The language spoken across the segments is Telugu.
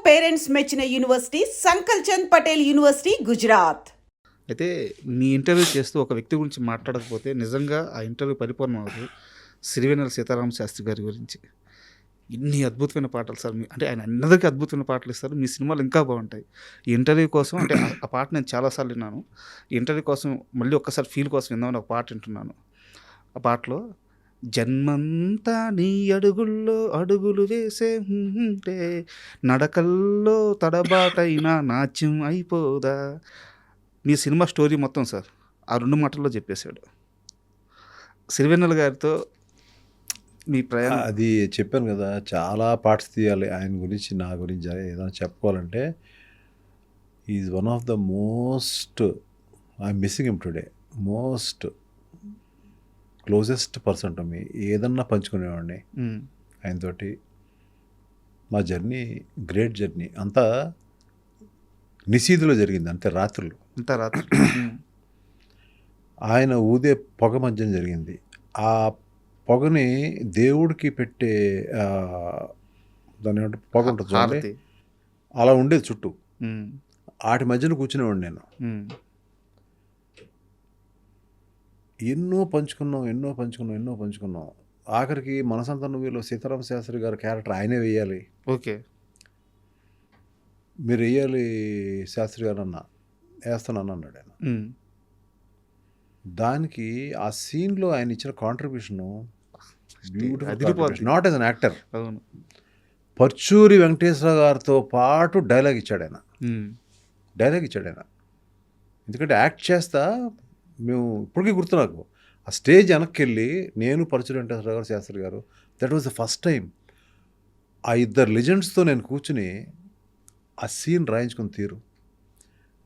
పేరెంట్స్ మెచ్చిన యూనివర్సిటీ సంకల్ చంద్ పటేల్ యూనివర్సిటీ గుజరాత్. అయితే మీ ఇంటర్వ్యూ చేస్తూ ఒక వ్యక్తి గురించి మాట్లాడకపోతే నిజంగా ఆ ఇంటర్వ్యూ పరిపూర్ణం అవ్వదు. సిరివెన్నెల సీతారామ శాస్త్రి గారి గురించి ఇన్ని అద్భుతమైన పాటలు సార్. అంటే ఆయన అందరికీ అద్భుతమైన పాటలు ఇస్తారు. మీ సినిమాలు ఇంకా బాగుంటాయి. ఈ ఇంటర్వ్యూ కోసం అంటే ఆ పాట నేను చాలాసార్లు విన్నాను. ఈ ఇంటర్వ్యూ కోసం మళ్ళీ ఒక్కసారి ఫీల్ కోసం విందామని ఒక పాట వింటున్నాను. ఆ పాటలో జన్మంతా నీ అడుగుల్లో అడుగులు వేసే ఉంటే నడకల్లో తడబాటైనా నాట్యం అయిపోదా. మీ సినిమా స్టోరీ మొత్తం సార్ ఆ 2 మాటల్లో చెప్పేశాడు. సిరివెన్నెల గారితో మీ ప్రయాణం అది చెప్పాను కదా, చాలా పార్ట్స్ తీయాలి ఆయన గురించి, నా గురించి ఏదైనా చెప్పుకోవాలంటే is one of the most, I'm missing him today, most closest person to me. ఏదన్నా పంచుకునేవాడిని ఆయనతోటి. మా జర్నీ గ్రేట్ జర్నీ, అంతా నిశీధిలో జరిగింది, అంతే రాత్రులు. అంతా రాత్రి ఆయన ఊదే పొగ మధ్యన జరిగింది. ఆ పొగని దేవుడికి పెట్టే దాని ఏమంటే పొగ ఉంటుంది చూడండి, హారతి. అలా ఉండేది చుట్టూ. ఉమ్, వాటి మధ్యన కూర్చునేవాడిని నేను. ఉమ్, ఎన్నో పంచుకున్నాం. ఆఖరికి మనసంతా నువ్వులో సీతారామ శాస్త్రి గారి క్యారెక్టర్ ఆయనే వేయాలి, ఓకే. మీరు వేయాలి శాస్త్రి గారు అన్న, వేస్తానని అన్నాడు ఆయన. ఉమ్, దానికి ఆ సీన్లో ఆయన ఇచ్చిన కాంట్రిబ్యూషను బ్యూటిఫుల్, అదిరిపోద్ది. Not as an actor. అవును. పర్చూరి వెంకటేశ్వర గారితో పాటు డైలాగ్ ఇచ్చాడు ఆయన. ఉమ్, ఎందుకంటే యాక్ట్ చేస్తా మేము ఇప్పటికీ గుర్తు నాకు. ఆ స్టేజ్ వెనక్కి వెళ్ళి నేను పరచూరి వెంకటేశ్వర గారు, శాస్త్రి గారు, that was the first time ఆ ఇద్దరు లెజెండ్స్తో నేను కూర్చుని ఆ సీన్ రాయించుకుని తీరు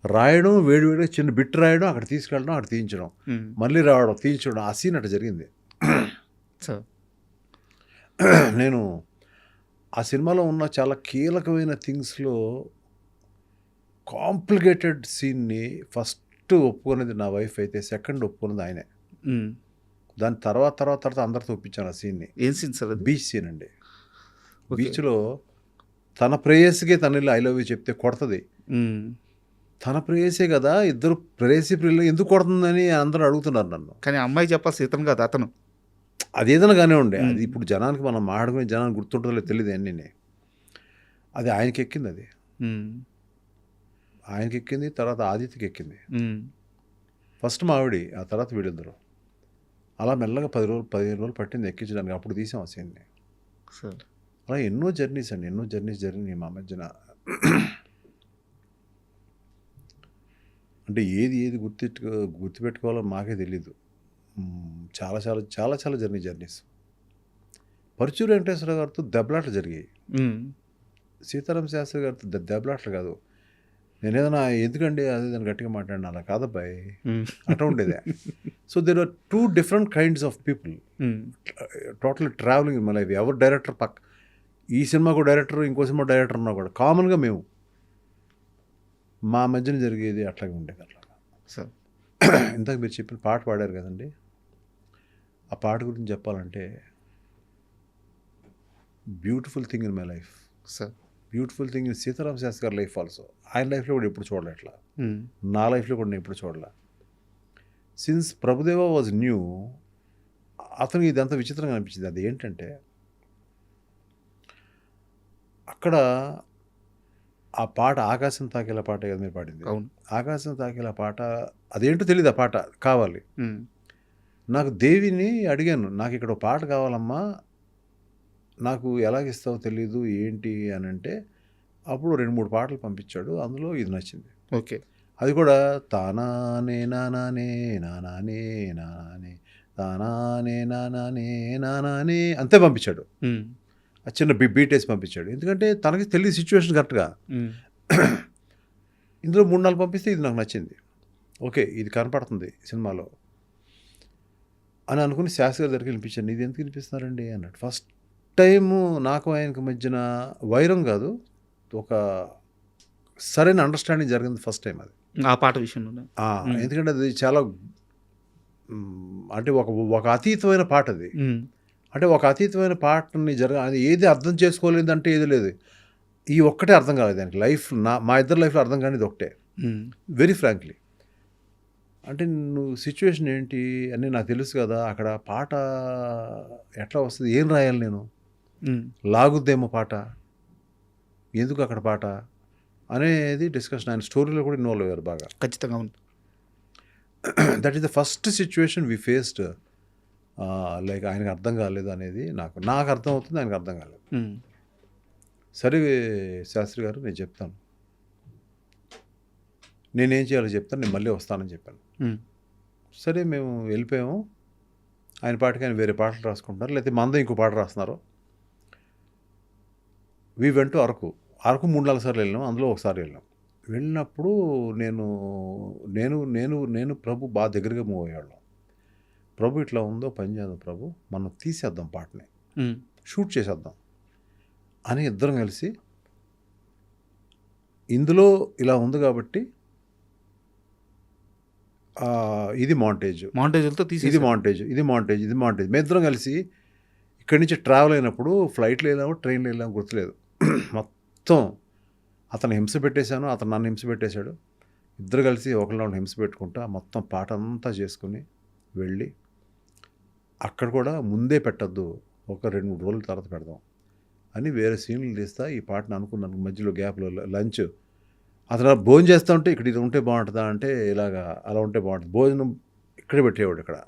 రాయడం, వేడివేడిగా చిన్న బిట్ రాయడం, అక్కడ తీసుకెళ్ళడం, అక్కడ తీయించడం, ఉమ్, మళ్ళీ రావడం, తీయించడం, ఆ సీన్ అట్లా జరిగింది. సార్ నేను ఆ సినిమాలో ఉన్న చాలా కీలకమైన థింగ్స్లో కాంప్లికేటెడ్ సీన్ని ఫస్ట్ ఒప్పుకునేది నా వైఫ్ అయితే, సెకండ్ ఒప్పుకున్నది ఆయనే. ఉమ్, దాని తర్వాత అందరితో ఒప్పించాను ఆ సీన్ని. ఏం సీన్ సార్ అది? బీచ్ సీన్ అండి. ఓకే. బీచ్లో తన ప్రేయస్కి తన ఇల్లు ఐ లవ్ యూ చెప్తే కొడుతుంది. ఉమ్, తన ప్రేయసే కదా, ఇద్దరు ప్రేయసి ప్రియులు ఎందుకు కొడుతుందని అందరూ అడుగుతున్నారు నన్ను. కానీ అమ్మాయి చెప్పాల్సి ఇతను కాదు, అతను. అదేదైనా కానీ ఉండే, అది ఇప్పుడు జనానికి మనం మాట్లాడుకునే జనానికి గుర్తుంటుందో తెలియదు అన్నీ. అది ఆయనకి ఎక్కింది, అది ఉమ్, ఆయనకి ఎక్కింది, తర్వాత ఆదిత్యకి ఎక్కింది. ఉమ్, ఫస్ట్ మావిడి, ఆ తర్వాత వీళ్ళిద్దరు. అలా మెల్లగా 15 రోజులు పట్టింది ఎక్కించడానికి. అప్పుడు తీసాం ఆ సీన్ని. సార్ అలా ఎన్నో జర్నీస్ జరిగినాయి మా మధ్యన. అంటే ఏది గుర్తుపెట్టుకోవాలో మాకే తెలీదు. చాలా జర్నీస్. పరుచూరి వెంకటేశ్వర గారితో దెబ్బలాట్లు జరిగాయి. ఉమ్, సీతారామ శాస్త్రి గారితో దెబ్బలాట్లు కాదు. నేను ఏదైనా ఎందుకండి అదే దాన్ని గట్టిగా మాట్లాడినా, అలా కాదబ్బాయి, ఉమ్, అట్లా ఉండేదే. So there are 2 different kinds of people um, total travelling in my life. ఎవరు డైరెక్టర్ ఈ సినిమాకు డైరెక్టర్, ఇంకో సినిమా డైరెక్టర్ ఉన్నా కూడా కామన్గా మేము మా మధ్యన జరిగేది అట్లాగే ఉండేది. అట్లాగా సార్ ఇంతకు మీరు చెప్పిన పాట పాడారు కదండి, ఆ పాట గురించి చెప్పాలంటే beautiful thing in my life, sir beautiful thing in Sitarama Sastri గారి లైఫ్ ఆల్సో. ఆయన లైఫ్లో కూడా ఎప్పుడు చూడలే అట్లా, ఉమ్, నా లైఫ్లో కూడా నేను ఎప్పుడు చూడలే. సిన్స్ ప్రభుదేవ వాజ్ న్యూ, అతనికి ఇదంతా విచిత్రంగా అనిపించింది. అది ఏంటంటే అక్కడ ఆ పాట ఆకాశం తాకేలా పాట కదా మీరు పాడింది. అవును. ఆకాశం తాకేలా పాట అదేంటో తెలియదు, ఆ పాట కావాలి. ఉమ్, నాకు దేవిని అడిగాను, నాకు ఇక్కడ ఒక పాట కావాలమ్మా, నాకు ఎలాగిస్తావో తెలీదు ఏంటి అని అంటే, అప్పుడు 2-3 పాటలు పంపించాడు. అందులో ఇది నచ్చింది. ఓకే. అది కూడా తానానే నానానే నానానే నానానే తానానే నానానే నానానే అంతే పంపించాడు. ఉమ్, ఆ చిన్న బీట్ వేసి పంపించాడు. ఎందుకంటే తనకి తెలియదు సిచ్యువేషన్ కరెక్ట్గా. ఉమ్, ఇందులో 3-4 పంపిస్తే ఇది నాకు నచ్చింది. ఓకే, ఇది కనపడుతుంది సినిమాలో అని అనుకుని శాస్త్రి గారి దగ్గరికి వినిపించాను. ఇది ఎందుకు వినిపిస్తున్నారండి అన్నట్టు. ఫస్ట్ టైము నాకు ఆయనకు మధ్యన వైరం కాదు, ఒక సరైన అండర్స్టాండింగ్ జరిగింది ఫస్ట్ టైం అది, ఆ పాట విషయంలో. ఎందుకంటే అది చాలా అంటే ఒక అతీతమైన పాట అది. అంటే ఒక అతీతమైన పాటని అది ఏది అర్థం చేసుకోలేదంటే ఏది లేదు. ఈ ఒక్కటే అర్థం కాలేదు దానికి. మా ఇద్దరు లైఫ్లో అర్థం కానిది ఒకటే, వెరీ ఫ్రాంక్లీ. అంటే నువ్వు సిచ్యువేషన్ ఏంటి అని నాకు తెలుసు కదా, అక్కడ పాట ఎట్లా వస్తుంది, ఏం రాయాలి నేను, లాగుద్దేమో పాట, ఎందుకు అక్కడ పాట అనేది డిస్కషన్. ఆయన స్టోరీలో కూడా ఇన్వాల్వ్ అయ్యారు బాగా. ఖచ్చితంగా ఉంది. That is the first situation we faced. Like ఆయనకు అర్థం కాలేదు అనేది నాకు అర్థం అవుతుంది, ఆయనకు అర్థం కాలేదు. సరే శాస్త్రి గారు, నేను చెప్తాను, నేనేం చేయాలో చెప్తాను, నేను మళ్ళీ వస్తానని చెప్పాను. సరే మేము వెళ్ళిపోయాము. ఆయన పాటకి ఆయన వేరే పాటలు రాసుకుంటున్నారు, లేకపోతే మంద ఇంకో పాట రాస్తున్నారు. వీ వెంట అరకు 3-4 సార్లు వెళ్ళాం, అందులో ఒకసారి వెళ్ళినప్పుడు నేను ప్రభు బాగా దగ్గరగా మూవ్ అయ్యాళ్ళం. ప్రభు ఇట్లా ఉందో పని చేద్దాం ప్రభు, మనం తీసేద్దాం పాటని, షూట్ చేసేద్దాం అని ఇద్దరం కలిసి, ఇందులో ఇలా ఉంది కాబట్టి ఇది మాంటేజ్లతో తీసి, ఇది మాంటేజ్. మేము ఇద్దరం కలిసి ఇక్కడి నుంచి ట్రావెల్ అయినప్పుడు ఫ్లైట్లో వెళ్ళాము, ట్రైన్లో వెళ్ళాము గుర్తులేదు. మొత్తం అతను హింస పెట్టేశాను, అతను నన్ను హింస పెట్టేశాడు. ఇద్దరు కలిసి ఒకరిలో హింస పెట్టుకుంటా మొత్తం పాట అంతా చేసుకుని వెళ్ళి, అక్కడ కూడా ముందే పెట్టద్దు, ఒక 2-3 రోజుల తర్వాత పెడదాం అని వేరే సీన్లు తీస్తా ఈ పాటను అనుకున్నాను. మధ్యలో గ్యాప్లో లంచ్, అతను భోజనం చేస్తూ ఉంటే ఇక్కడ ఇది ఉంటే బాగుంటుందా అంటే ఇలాగా అలా ఉంటే బాగుంటుంది, భోజనం ఇక్కడే పెట్టేవాడు, ఇక్కడ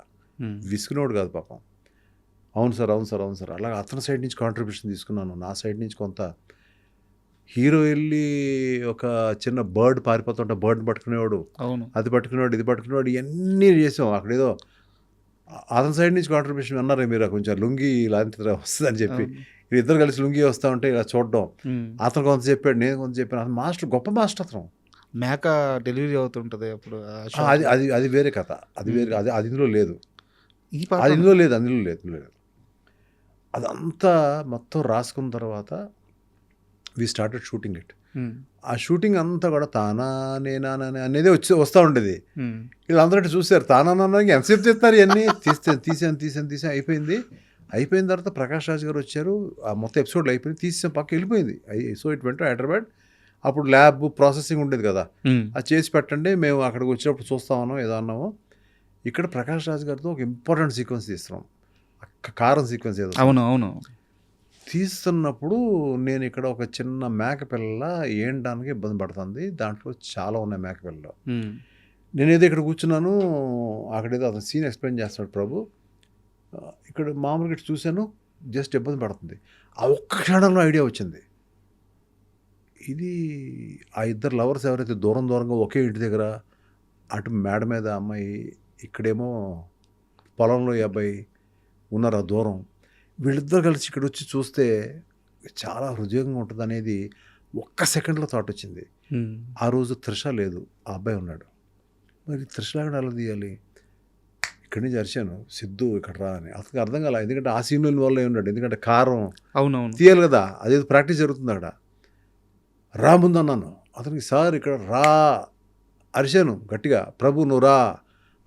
విసుకునేవాడు కాదు పాపం. అవును సార్ అలాగా అతని సైడ్ నుంచి కాంట్రిబ్యూషన్ తీసుకున్నాను, నా సైడ్ నుంచి కొంత. హీరో వెళ్ళి ఒక చిన్న బర్డ్ పారిపోతుంటే బర్డ్ని పట్టుకునేవాడు, అది పట్టుకునేవాడు, ఇది పట్టుకునేవాడు, ఇవన్నీ చేసాం. అక్కడేదో అతని సైడ్ నుంచి కాంట్రిబ్యూషన్ అన్నారే మీరు, కొంచెం లుంగి ఇలాంటి వస్తుందని చెప్పి ఇద్దరు కలిసి లుంగి వస్తూ ఉంటే ఇలా చూడడం. అతను కొంత చెప్పాడు, నేను కొంత చెప్పాను. అతను మాస్టర్, గొప్ప మాస్టర్ అతను. మేక డెలివరీ అవుతుంటుంది అప్పుడు, అది వేరే కథ, అది వేరే, అది ఇందులో లేదు, ఈ పాట అది ఇందులో లేదు. అదంతా మొత్తం రాసుకున్న తర్వాత వి స్టార్టెడ్ షూటింగ్ ఇట్. ఆ షూటింగ్ అంతా కూడా తానా నేనా అనేది వస్తూ ఉండేది. వీళ్ళందరూ చూసారు, తానా ఎంతసేపు చేస్తారు ఇవన్నీ, తీసాను అయిపోయిన తర్వాత ప్రకాష్ రాజ్ గారు వచ్చారు, ఆ మొత్తం ఎపిసోడ్లు అయిపోయింది, తీసాం, పక్క వెళ్ళిపోయింది. So it went Hyderabad. అప్పుడు ల్యాబ్ ప్రాసెసింగ్ ఉండేది కదా, అది చేసి పెట్టండి, మేము అక్కడికి వచ్చినప్పుడు చూస్తామనో ఏదో అన్నామో. ఇక్కడ ప్రకాష్ రాజ్ గారితో ఒక ఇంపార్టెంట్ సీక్వెన్స్ తీస్తున్నాం, కారం సీక్వెన్స్ ఏదో. అవును. తీస్తున్నప్పుడు నేను ఇక్కడ ఒక చిన్న మేకపిల్ల ఏండానికి ఇబ్బంది పడుతుంది, దాంట్లో చాలా ఉన్నాయి మేకపిల్లలు. నేనేదో ఇక్కడ కూర్చున్నాను, అక్కడేదో అతను సీన్ ఎక్స్ప్లెయిన్ చేస్తాడు ప్రభు, ఇక్కడ మామూలుగా చూశాను, జస్ట్ ఇబ్బంది పడుతుంది. ఆ ఒక్క క్షణంలో ఐడియా వచ్చింది, ఇది ఆ ఇద్దరు లవర్స్ ఎవరైతే దూరంగా ఒకే ఇంటి దగ్గర, అటు మేడ మీద అమ్మాయి, ఇక్కడేమో పొలంలో ఈ అబ్బాయి ఉన్నారు, ఆ దూరం, వీళ్ళిద్దరు కలిసి ఇక్కడ వచ్చి చూస్తే చాలా హృదయంగా ఉంటుంది అనేది ఒక్క సెకండ్లో థాట్ వచ్చింది. ఆ రోజు త్రిష లేదు, ఆ అబ్బాయి ఉన్నాడు. మరి త్రిషలాగా ఎలా తీయాలి, ఇక్కడి నుంచి అరిచాను, సిద్ధు ఇక్కడ రా అని. అతనికి అర్థం కాలే, ఎందుకంటే ఆ సీన్లో ఇన్వాల్వ్ అయి ఉన్నాడు, ఎందుకంటే కారం తీయాలి కదా, అదేదో ప్రాక్టీస్ జరుగుతుంది అక్కడ. రా ముందు అన్నాను అతనికి, సార్ ఇక్కడ రా అరిచాను గట్టిగా, ప్రభు నువ్వు రా.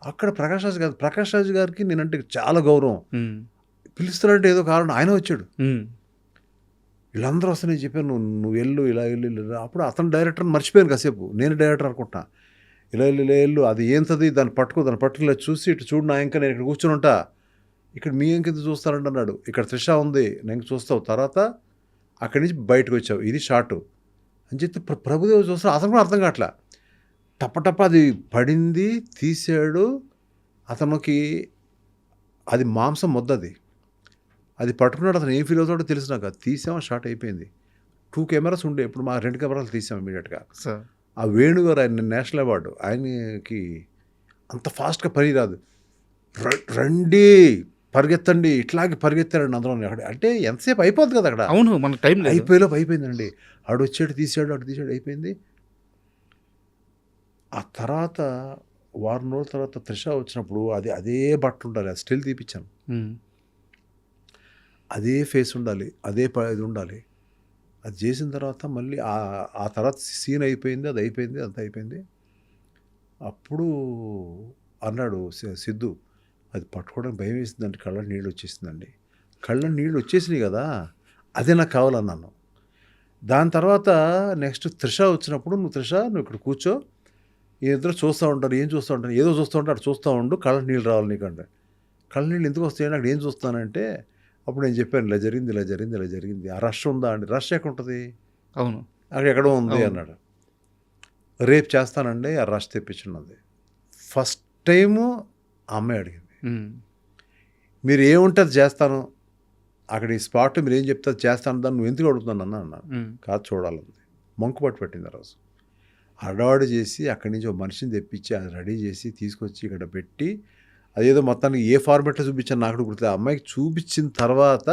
అక్కడ ప్రకాష్ రాజ్ గారికి నేనంటే చాలా గౌరవం, పిలుస్తున్నారంటే ఏదో కారణం, ఆయన వచ్చాడు. వీళ్ళందరూ వస్తే నేను చెప్పాను, నువ్వు వెళ్ళు, ఇలా వెళ్ళు. అప్పుడు అతను డైరెక్టర్ని మర్చిపోయాను కాసేపు, నేను డైరెక్టర్ అనుకుంటున్నా. ఇలా వెళ్ళు, అది ఏంటది, దాన్ని పట్టుకుని చూసి, ఇటు చూడు నా ఇంకా, నేను ఇక్కడ కూర్చొని ఉంటా, ఇక్కడ మీ ఇంకెంత చూస్తానంటే అన్నాడు. ఇక్కడ త్రిష ఉంది, నేను చూస్తావు, తర్వాత అక్కడి నుంచి బయటకు వచ్చావు, ఇది షార్టు అని చెప్పి ప్రభుదేవ్ చూస్తాను. అతను కూడా అర్థం కావట్లా, టప్ప అది పడింది, తీసాడు. అతనికి అది మాంసం ముద్దది, అది పట్టుకున్నాడు. అతను ఏం ఫీల్ అవుతాడో తెలుసు నాకు. తీసాము, షార్ట్ అయిపోయింది. 2 కెమెరాస్ ఉండే, ఇప్పుడు మా 2 కెమెరాలు తీసాం ఇమీడియట్గా. ఆ వేణుగారు, ఆయన నేషనల్ అవార్డు, ఆయనకి అంత ఫాస్ట్గా పని రాదు. రండి పరిగెత్తండి, ఇట్లాగే పరిగెత్తారండి అందరూ. అక్కడ అంటే ఎంతసేపు అయిపోద్ది కదా అక్కడ. అవును, మనకు టైం అయిపోయేలోపు అయిపోయిందండి. ఆడు వచ్చాడు, తీసాడు, అటు తీసాడు, అయిపోయింది. ఆ తర్వాత వారం రోజుల తర్వాత త్రిష వచ్చినప్పుడు అదే బట్ట ఉండాలి, అది స్టిల్ తీపిచ్చాను, అదే ఫేస్ ఉండాలి, అదే ఇది ఉండాలి. అది చేసిన తర్వాత మళ్ళీ ఆ తర్వాత సీన్ అయిపోయింది, అది అయిపోయింది, అంత అయిపోయింది. అప్పుడు అన్నాడు సిద్ధు, అది పట్టుకోవడానికి భయం వేసిందండి, కళ్ళ నీళ్ళు వచ్చేసిందండి. కళ్ళ నీళ్ళు వచ్చేసినాయి కదా, అదే నాకు కావాలన్నాను. దాని తర్వాత నెక్స్ట్ త్రిష వచ్చినప్పుడు నువ్వు ఇక్కడ కూర్చో, ఈ ఇద్దరు చూస్తూ ఉంటారు, ఏం చూస్తూ ఉంటారు, ఏదో చూస్తూ ఉంటారు, అటు చూస్తూ ఉండు, కళ్ళ నీళ్ళు రావాలి నీకంటే. కళ్ళ నీళ్ళు ఎందుకు వస్తాయండి, అక్కడ ఏం చూస్తానంటే అప్పుడు నేను చెప్పాను ఇలా జరిగింది. ఆ రష్ ఉందా అండి, రష్ ఎక్కడ ఉంటుంది, అవును అక్కడ ఎక్కడో ఉంది అన్నాడు. రేపు చేస్తానండి, ఆ రష్ తెప్పించున్నది. ఫస్ట్ టైము ఆ అమ్మాయి అడిగింది, మీరు ఏముంటుంది చేస్తాను, అక్కడ ఈ స్పాట్ మీరు ఏం చెప్తే చేస్తాను, దాన్ని నువ్వు ఎందుకు అడుగుతున్నాను అన్నాను. కాదు చూడాలంది. మంకు పట్టు పెట్టింది ఆ రోజు. అడవాడు చేసి అక్కడి నుంచి ఒక మనిషిని తెప్పించి అది రెడీ చేసి తీసుకొచ్చి ఇక్కడ పెట్టి, అదేదో మొత్తానికి ఏ ఫార్మాట్లో చూపించాను నాకు గుర్తు. ఆ అమ్మాయికి చూపించిన తర్వాత,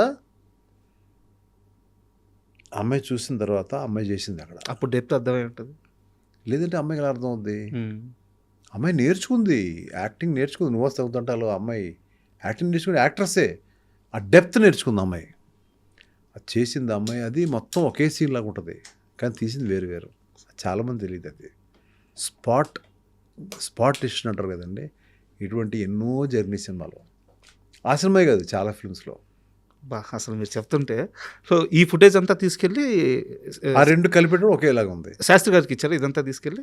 అమ్మాయి చూసిన తర్వాత అమ్మాయి చేసింది అక్కడ. అప్పుడు డెప్త్ అర్థమై ఉంటుంది. లేదంటే అమ్మాయికి ఎలా అర్థం అవుద్ది, అమ్మాయి నేర్చుకుంది, యాక్టింగ్ నేర్చుకుంది. నువ్వు వస్తే అవుతుంటాలో అమ్మాయి యాక్టింగ్ నేర్చుకుంది, యాక్ట్రస్సే. ఆ డెప్త్ నేర్చుకుంది అమ్మాయి, అది చేసింది అమ్మాయి. అది మొత్తం ఒకే సీన్ లాగా ఉంటుంది, కానీ తీసింది వేరు వేరు. చాలామంది తెలియదు అది. స్పాట్ డిసిషన్ అంటారు కదండి, ఇటువంటి ఎన్నో జర్నీ సినిమాలు, ఆ సినిమా కాదు చాలా ఫిల్మ్స్లో. అసలు మీరు చెప్తుంటే సో ఈ ఫుటేజ్ అంతా తీసుకెళ్ళి ఆ రెండు కలిపెట్టడం ఒకేలాగా ఉంది. శాస్త్రి గారికి ఇచ్చారు ఇదంతా తీసుకెళ్ళి.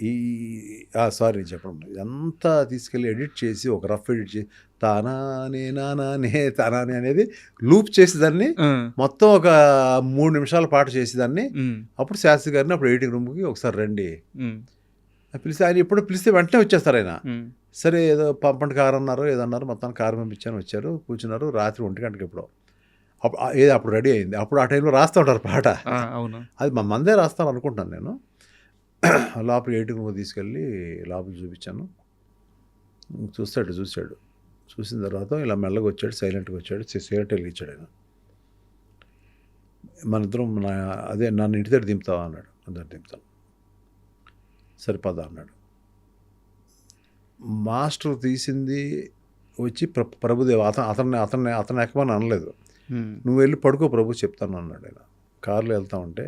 సారీ చెప్పడం, ఇదంతా తీసుకెళ్ళి ఎడిట్ చేసి ఒక రఫ్ ఎడిట్ చేసి తానానే అనేది లూప్ చేసి దాన్ని మొత్తం ఒక 3 నిమిషాల పాటు చేసేదాన్ని. అప్పుడు శాస్త్రి గారిని అప్పుడు ఎడిటింగ్ రూమ్కి ఒకసారి రండి పిలిస్తే, ఆయన ఎప్పుడు పిలిస్తే వెంటనే వచ్చేస్తారు ఆయన. సరే ఏదో పంపండి కారు అన్నారు, ఏదన్నారు, మొత్తానికి కారు పంపించాను, వచ్చారు, కూర్చున్నారు. రాత్రి 1 గంటకి ఎప్పుడో అప్పుడు రెడీ అయింది. అప్పుడు ఆ టైంలో రాస్తూ ఉంటారు పాట, అది మందే రాస్తాను అనుకుంటాను నేను. లోపల ఎడిటింగ్ రూమ్ తీసుకెళ్ళి లోపల చూపించాను. చూశాడు. చూసిన తర్వాత ఇలా మెల్లగా వచ్చాడు, సైలెంట్గా వచ్చాడు, సిగరెట్ వెలిగించాడు ఆయన. మన ఇద్దరం అదే నన్ను ఇంటి దగ్గర దింపుతావా అన్నాడు. అందరు దింపుతాను, సరిపదా అన్నాడు. మాస్టర్ తీసింది వచ్చి ప్రభుదేవ్, అతన్ని ఎక్కమని అనలేదు. నువ్వు వెళ్ళి పడుకో ప్రభు చెప్తాను అన్నాడు ఆయన. కారులో వెళ్తా ఉంటే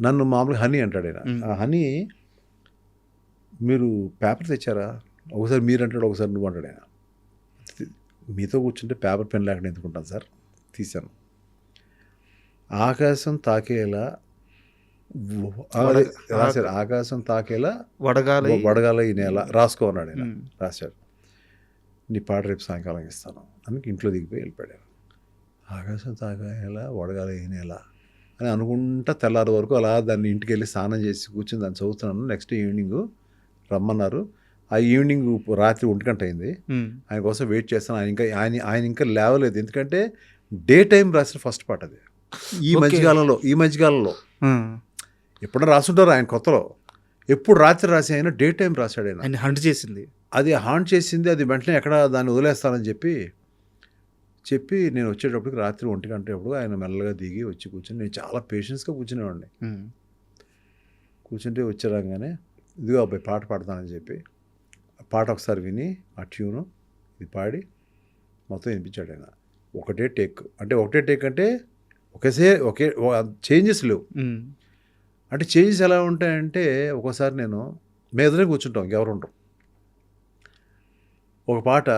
నన్ను మామూలుగా హనీ అంటాడు ఆయన. ఆ హనీ మీరు పేపర్ తెచ్చారా, ఒకసారి మీరు అంటాడు, ఒకసారి నువ్వు అంటాడు ఆయన. మీతో కూర్చుంటే పేపర్ పెన్ లేకుండా ఎందుకుంటాను సార్, తీశాను. ఆకాశం తాకేలా రాశారు, ఆకాశం తాకేలా వడగాల ఈ నేల రాసుకో అన్నాడు ఆయన. రాశాడు, నీ పాట రేపు సాయంకాలం ఇస్తాను అని ఇంట్లో దిగిపోయి వెళ్ళిపోయాడు. ఆకాశం తాకేలా వడగాల ఈ నేల అని అనుకుంటా తెల్లారి వరకు అలా దాన్ని ఇంటికి వెళ్ళి స్నానం చేసి కూర్చొని దాన్ని చదువుతున్నాను. నెక్స్ట్ ఈవినింగ్ రమ్మన్నారు. ఆ ఈవినింగ్ రాత్రి 1 గంట అయింది. ఆయన కోసం వెయిట్ చేస్తాను. ఆయన ఇంకా లేవలేదు, ఎందుకంటే డే టైం రాసిన ఫస్ట్ పాట అది. ఈ మధ్యకాలంలో ఎప్పుడో రాసుంటారు ఆయన కొత్తలో, ఎప్పుడు రాత్రి రాసి ఆయన డే టైం రాశాడు ఆయన. హంట్ చేసింది అది హాంట్ చేసింది. అది వెంటనే ఎక్కడ దాన్ని వదిలేస్తానని చెప్పి నేను వచ్చేటప్పటికి రాత్రి 1 గంట ఎప్పుడు ఆయన మెల్లగా దిగి వచ్చి కూర్చొని, నేను చాలా పేషెన్స్గా కూర్చునేవాడిని. కూర్చుంటే వచ్చేరాగానే ఇదిగో అబ్బాయి పాట పాడతానని చెప్పి పాట ఒకసారి విని ఆ ట్యూను ఇది పాడి మొత్తం వినిపించాడు ఆయన. ఒకటే టేక్ అంటే ఒకే చేంజెస్ లేవు. అంటే చేంజెస్ ఎలా ఉంటాయంటే, ఒక్కోసారి మేము ఎదురే కూర్చుంటాం, ఇంకెవరు ఉంటాం. ఒక పాట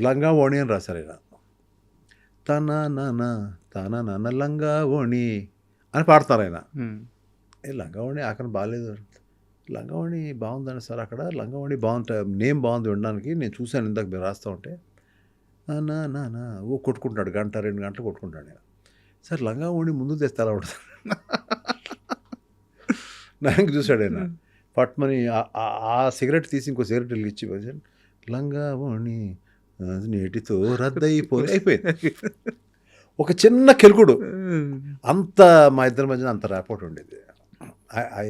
లంగా ఓణి అని రాశారు ఆయన. తన నాన్న లంగా ఓణి అని పాడతారు ఆయన. లంగా ఓణి ఆఖరి బాగాలేదు, లంగా ఓణి బాగుందండి సార్, అక్కడ లంగా ఓణి బాగుంటాయి, నేమ్ బాగుంది వినడానికి, నేను చూశాను ఇందాక మీరు రాస్తూ ఉంటే. ఓ కొట్టుకుంటాడు, 1-2 గంటలు కొట్టుకుంటాడు నేను. సార్ లంగా ఓణి ముందు తెస్తే అలా ఉంటుంది నాకు చూశాడు ఆయన. పట్మని ఆ సిగరెట్ తీసి ఇంకో సిగరెట్ వెలిగించి లంగా ఓణి నేటితో అయిపోయింది. ఒక చిన్న కెలుకుడు, అంత మా ఇద్దరి మధ్యన అంత ర్యాపోర్ట్ ఉండేది. I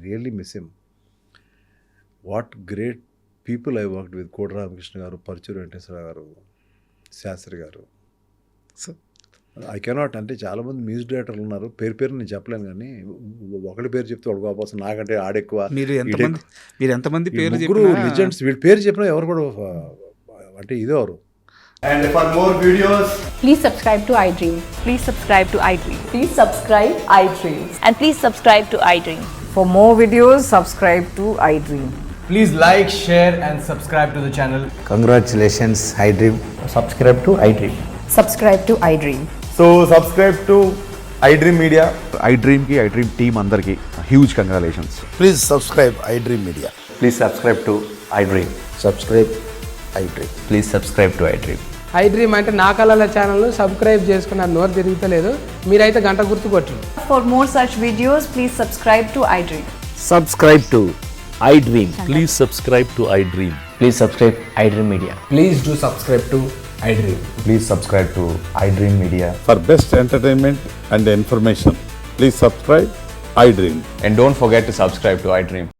really miss him. What great people I worked with. కోడి రామకృష్ణ గారు, పరుచూరి వెంకటేశ్వర గారు, శాస్త్రి గారు. సో ఐ కెనాట్, అంటే చాలామంది మ్యూజిక్ డైరెక్టర్లు ఉన్నారు, పేరు నేను చెప్పలేను, కానీ ఒకటి పేరు చెప్తే ఒకటి కాకపోతే నాకంటే ఆడెక్కువ. మీరు ఎంతమంది పేరు లిజెండ్స్, వీడి పేరు చెప్పినా ఎవరు కూడా అంటే ఇదేవారు. And for more videos, please subscribe to iDream. Please subscribe to iDream. Please subscribe iDream. And please subscribe to iDream. For more videos, subscribe to iDream. please like, share and subscribe to the channel. Congratulations, iDream. Subscribe to iDream. Subscribe to iDream. So subscribe to iDream Media. iDreamకి iDream టీమ్ అందరికీ huge congratulations. Please subscribe iDream Media. Please subscribe to iDream. Subscribe iDream. Please subscribe to iDream. iDream అంటే నా కళల ఛానల్ సబ్స్క్రైబ్ చేసుకున్నారు, నోరు తిరుగుతలేదు, మీరైతే గంట గుర్తు కొట్టండి. For more such videos, please subscribe to iDream. Subscribe to iDream. Please subscribe to iDream. Please subscribe iDream Media. Please do subscribe to iDream. Please subscribe to iDream Media. For best entertainment and information, please subscribe iDream. And don't forget to subscribe to iDream.